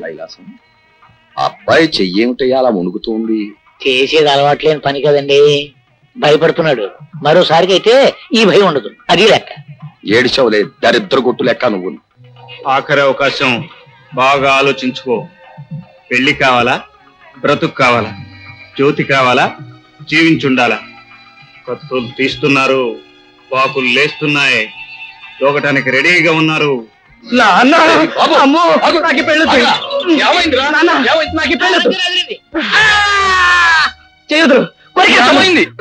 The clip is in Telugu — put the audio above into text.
కైలాసం, అబ్బాయి చెయ్యేమిటయ్యా అలా మునుగుతోంది? చేసేది అలవాట్లేని పని కదండి, భయపడుతున్నాడు. మరోసారికి అయితే ఈ భయం ఉండదు, అది లెక్క. ఏడిచవలే దరిద్ర కొట్టు లెక్క నువ్వు. ఆఖరి అవకాశం, బాగా ఆలోచించుకో. పెళ్లి కావాలా, బ్రతుకు కావాలా, జ్యోతి కావాలా, జీవించుండాలా? కత్తులు తీస్తున్నారు, పాకులు లేస్తున్నాయి, దూకటానికి రెడీగా ఉన్నారు. చేయదు.